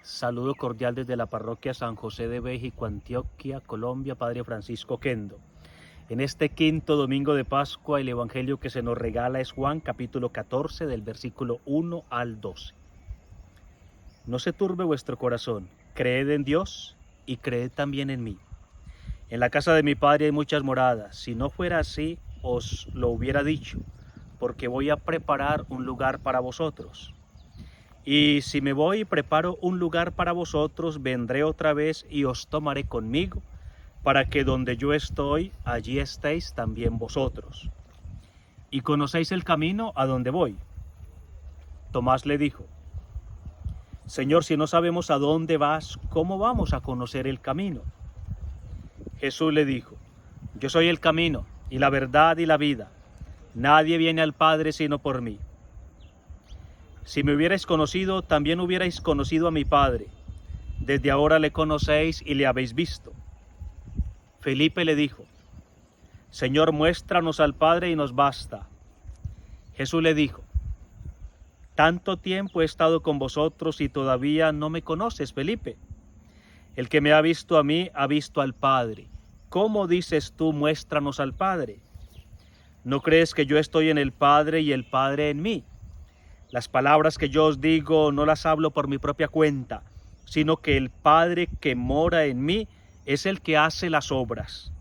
Saludo cordial desde la parroquia San José de México, Antioquia, Colombia, Padre Francisco Kendo. En este quinto domingo de Pascua, el evangelio que se nos regala es Juan, capítulo 14, del versículo 1 al 12. No se turbe vuestro corazón, creed en Dios y creed también en mí. En la casa de mi Padre hay muchas moradas. Si no fuera así, os lo hubiera dicho, porque voy a preparar un lugar para vosotros. Y si me voy y preparo un lugar para vosotros, vendré otra vez y os tomaré conmigo, para que donde yo estoy, allí estéis también vosotros. Y conocéis el camino a donde voy. Tomás le dijo: Señor, si no sabemos a dónde vas, ¿cómo vamos a conocer el camino? Jesús le dijo: Yo soy el camino, y la verdad y la vida. Nadie viene al Padre sino por mí. Si me hubierais conocido, también hubierais conocido a mi Padre. Desde ahora le conocéis y le habéis visto. Felipe le dijo: Señor, muéstranos al Padre y nos basta. Jesús le dijo: Tanto tiempo he estado con vosotros y todavía no me conoces, Felipe. El que me ha visto a mí, ha visto al Padre. ¿Cómo dices tú, muéstranos al Padre? ¿No crees que yo estoy en el Padre y el Padre en mí? Las palabras que yo os digo no las hablo por mi propia cuenta, sino que el Padre que mora en mí es el que hace las obras.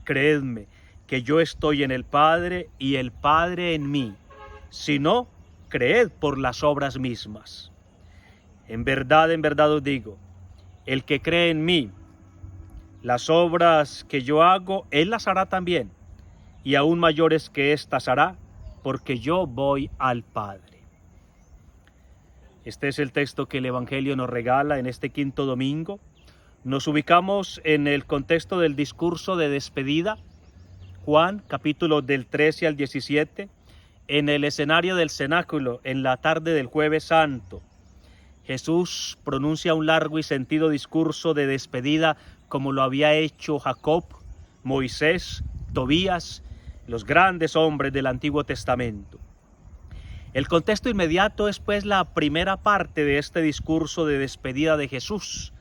Creedme que yo estoy en el Padre y el Padre en mí. Si no, creed por las obras mismas. En verdad os digo, el que cree en mí, las obras que yo hago, él las hará también, y aún mayores que éstas hará, porque yo voy al Padre. Este es el texto que el Evangelio nos regala en este quinto domingo. Nos ubicamos en el contexto del discurso de despedida, Juan, capítulo del 13 al 17, en el escenario del cenáculo, en la tarde del Jueves Santo. Jesús pronuncia un largo y sentido discurso de despedida como lo había hecho Jacob, Moisés, Tobías, los grandes hombres del Antiguo Testamento. El contexto inmediato es pues la primera parte de este discurso de despedida de Jesús,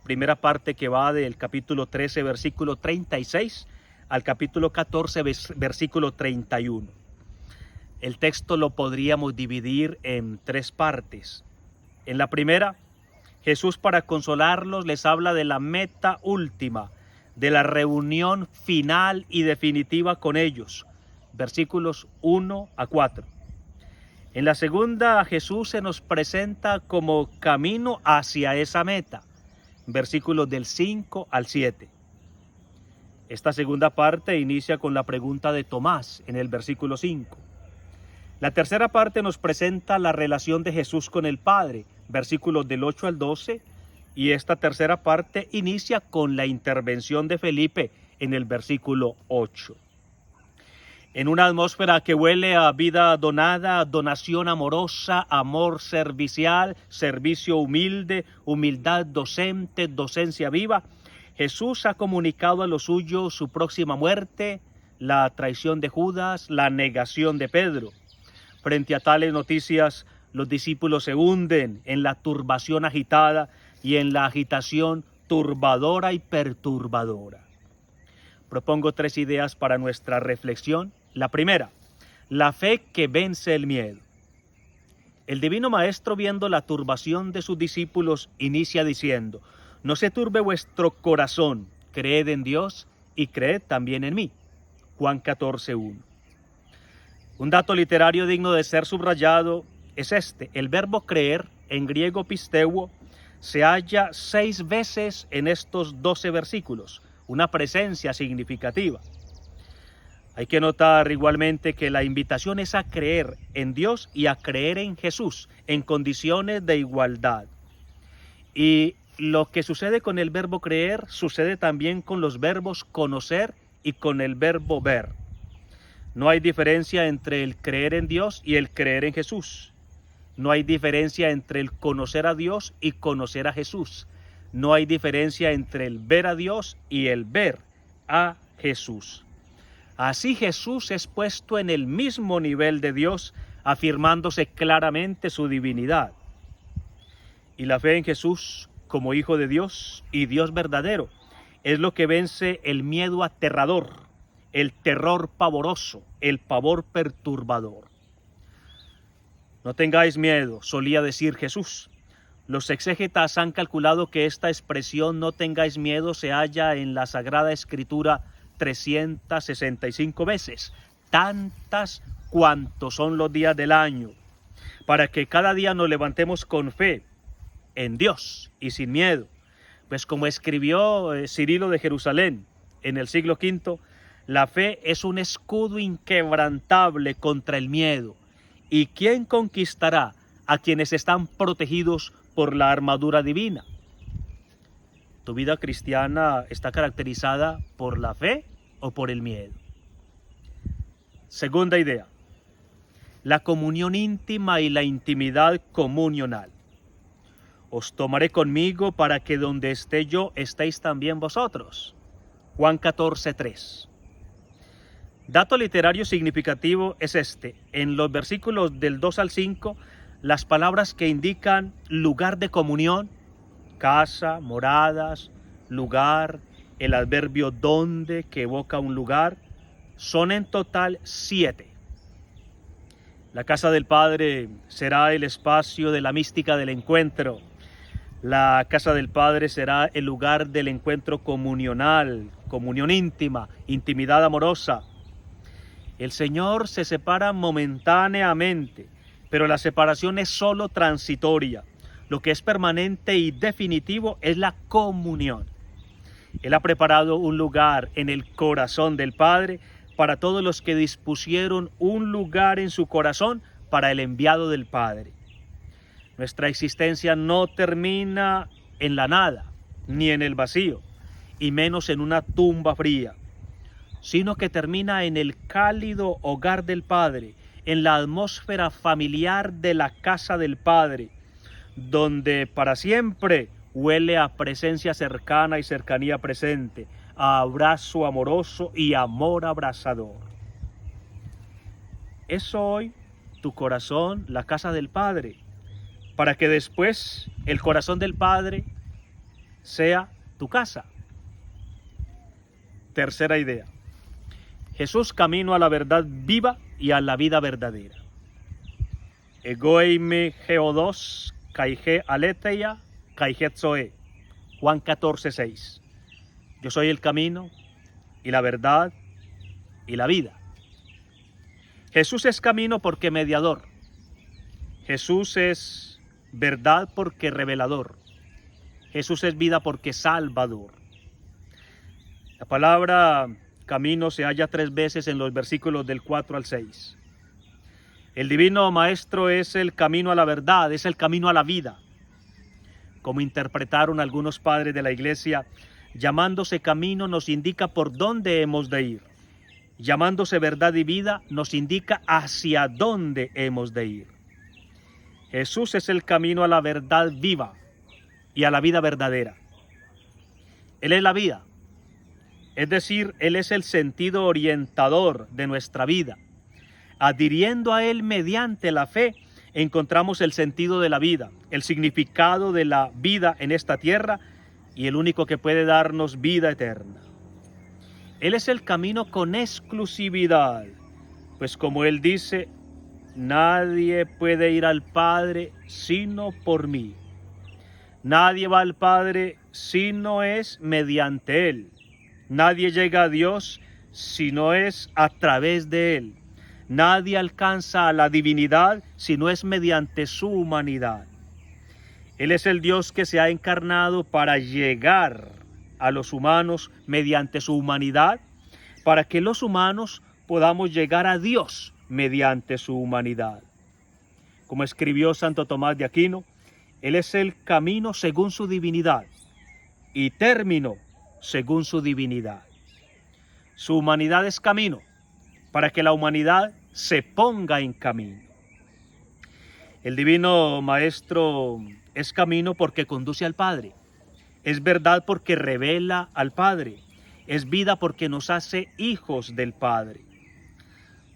primera parte que va del capítulo 13, versículo 36, al capítulo 14, versículo 31. El texto lo podríamos dividir en tres partes. En la primera, Jesús, para consolarlos, les habla de la meta última, de la reunión final y definitiva con ellos, versículos 1 a 4. En la segunda, Jesús se nos presenta como camino hacia esa meta, versículos del 5 al 7. Esta segunda parte inicia con la pregunta de Tomás en el versículo 5. La tercera parte nos presenta la relación de Jesús con el Padre, versículos del 8 al 12, y esta tercera parte inicia con la intervención de Felipe en el versículo 8. En una atmósfera que huele a vida donada, donación amorosa, amor servicial, servicio humilde, humildad docente, docencia viva, Jesús ha comunicado a los suyos su próxima muerte, la traición de Judas, la negación de Pedro. Frente a tales noticias, los discípulos se hunden en la turbación agitada y en la agitación turbadora y perturbadora. Propongo tres ideas para nuestra reflexión. La primera, la fe que vence el miedo. El Divino Maestro, viendo la turbación de sus discípulos, inicia diciendo: No se turbe vuestro corazón, creed en Dios y creed también en mí. Juan 14:1. Un dato literario digno de ser subrayado es este: el verbo creer, en griego pisteuo, se halla 6 veces en estos 12 versículos, una presencia significativa. Hay que notar igualmente que la invitación es a creer en Dios y a creer en Jesús en condiciones de igualdad. Y lo que sucede con el verbo creer sucede también con los verbos conocer y con el verbo ver. No hay diferencia entre el creer en Dios y el creer en Jesús. No hay diferencia entre el conocer a Dios y conocer a Jesús. No hay diferencia entre el ver a Dios y el ver a Jesús. Así Jesús es puesto en el mismo nivel de Dios, afirmándose claramente su divinidad. Y la fe en Jesús como Hijo de Dios y Dios verdadero es lo que vence el miedo aterrador, el terror pavoroso, el pavor perturbador. No tengáis miedo, solía decir Jesús. Los exégetas han calculado que esta expresión "no tengáis miedo" se halla en la Sagrada Escritura 365 veces, tantas cuantos son los días del año, para que cada día nos levantemos con fe en Dios y sin miedo. Pues como escribió Cirilo de Jerusalén en el siglo V, la fe es un escudo inquebrantable contra el miedo. ¿Y quién conquistará a quienes están protegidos por la armadura divina? ¿Tu vida cristiana está caracterizada por la fe o por el miedo? Segunda idea, la comunión íntima y la intimidad comunional. Os tomaré conmigo para que donde esté yo estéis también vosotros. Juan 14:3. Dato literario significativo es este. En los versículos del 2 al 5, las palabras que indican lugar de comunión, casa, moradas, lugar, el adverbio donde, que evoca un lugar, son en total 7. La casa del Padre será el espacio de la mística del encuentro. La casa del Padre será el lugar del encuentro comunional, comunión íntima, intimidad amorosa. El Señor se separa momentáneamente, pero la separación es solo transitoria. Lo que es permanente y definitivo es la comunión. Él ha preparado un lugar en el corazón del Padre para todos los que dispusieron un lugar en su corazón para el enviado del Padre. Nuestra existencia no termina en la nada, ni en el vacío, y menos en una tumba fría, sino que termina en el cálido hogar del Padre, en la atmósfera familiar de la casa del Padre, donde para siempre huele a presencia cercana y cercanía presente, a abrazo amoroso y amor abrazador. ¿Es hoy tu corazón la casa del Padre, para que después el corazón del Padre sea tu casa? Tercera idea. Jesús camino a la verdad viva y a la vida verdadera. Egoime geodos kaige aletheia kaigetzoe. Juan 14:6. Yo soy el camino y la verdad y la vida. Jesús es camino porque mediador. Jesús es verdad porque revelador. Jesús es vida porque salvador. La palabra camino se halla 3 veces en los versículos del 4 al 6. El Divino Maestro es el camino a la verdad, es el camino a la vida. Como interpretaron algunos padres de la Iglesia, llamándose camino nos indica por dónde hemos de ir. Llamándose verdad y vida nos indica hacia dónde hemos de ir. Jesús es el camino a la verdad viva y a la vida verdadera. Él es la vida. Es decir, Él es el sentido orientador de nuestra vida. Adhiriendo a Él mediante la fe, encontramos el sentido de la vida, el significado de la vida en esta tierra y el único que puede darnos vida eterna. Él es el camino con exclusividad, pues como Él dice, nadie puede ir al Padre sino por mí. Nadie va al Padre si no es mediante Él. Nadie llega a Dios si no es a través de Él. Nadie alcanza a la divinidad si no es mediante su humanidad. Él es el Dios que se ha encarnado para llegar a los humanos mediante su humanidad, para que los humanos podamos llegar a Dios mediante su humanidad. Como escribió Santo Tomás de Aquino, Él es el camino según su divinidad y término según su divinidad. Su humanidad es camino para que la humanidad se ponga en camino. El Divino Maestro es camino porque conduce al Padre. Es verdad porque revela al Padre. Es vida porque nos hace hijos del Padre.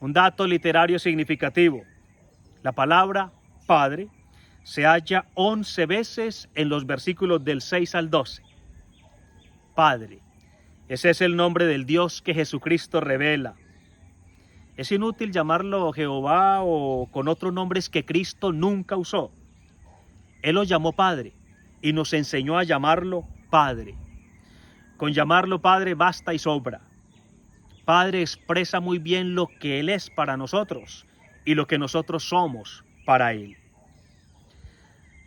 Un dato literario significativo. La palabra Padre se halla 11 veces en los versículos del 6 al 12. Padre. Ese es el nombre del Dios que Jesucristo revela. Es inútil llamarlo Jehová o con otros nombres que Cristo nunca usó. Él lo llamó Padre y nos enseñó a llamarlo Padre. Con llamarlo Padre basta y sobra. Padre expresa muy bien lo que Él es para nosotros y lo que nosotros somos para Él.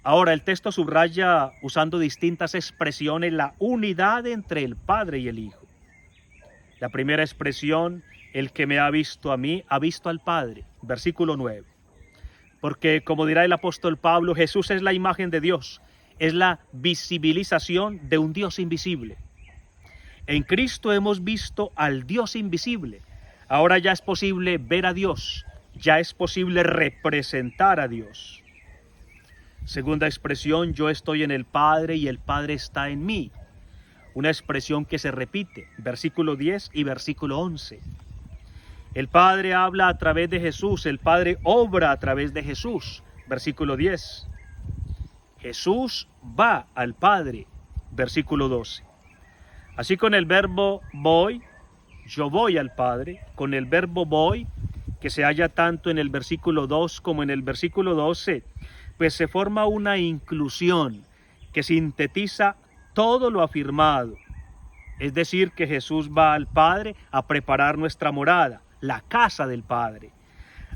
Ahora el texto subraya, usando distintas expresiones, la unidad entre el Padre y el Hijo. La primera expresión, el que me ha visto a mí, ha visto al Padre. Versículo 9. Porque, como dirá el apóstol Pablo, Jesús es la imagen de Dios, es la visibilización de un Dios invisible. En Cristo hemos visto al Dios invisible. Ahora ya es posible ver a Dios, ya es posible representar a Dios. Segunda expresión, yo estoy en el Padre y el Padre está en mí. Una expresión que se repite, versículo 10 y versículo 11. El Padre habla a través de Jesús, el Padre obra a través de Jesús, versículo 10. Jesús va al Padre, versículo 12. Así con el verbo voy, yo voy al Padre, con el verbo voy, que se halla tanto en el versículo 2 como en el versículo 12, pues se forma una inclusión que sintetiza todo lo afirmado. Es decir, que Jesús va al Padre a preparar nuestra morada, la casa del Padre,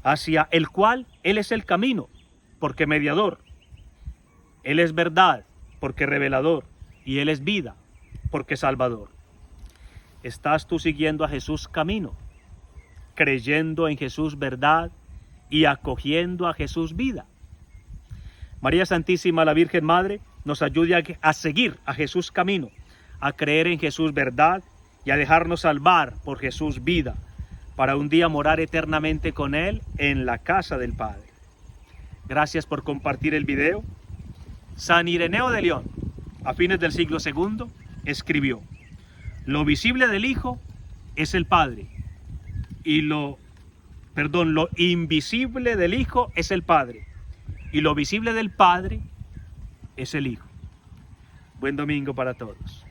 hacia el cual Él es el camino, porque mediador. Él es verdad, porque revelador, y Él es vida, porque salvador. ¿Estás tú siguiendo a Jesús camino, creyendo en Jesús verdad y acogiendo a Jesús vida? María Santísima, la Virgen Madre, nos ayude a seguir a Jesús camino, a creer en Jesús verdad y a dejarnos salvar por Jesús vida, para un día morar eternamente con Él en la casa del Padre. Gracias por compartir el video. San Ireneo de León, a fines del siglo II, escribió: lo visible del Hijo es el Padre, y lo invisible del Hijo es el Padre, y lo visible del Padre es el Hijo. Buen domingo para todos.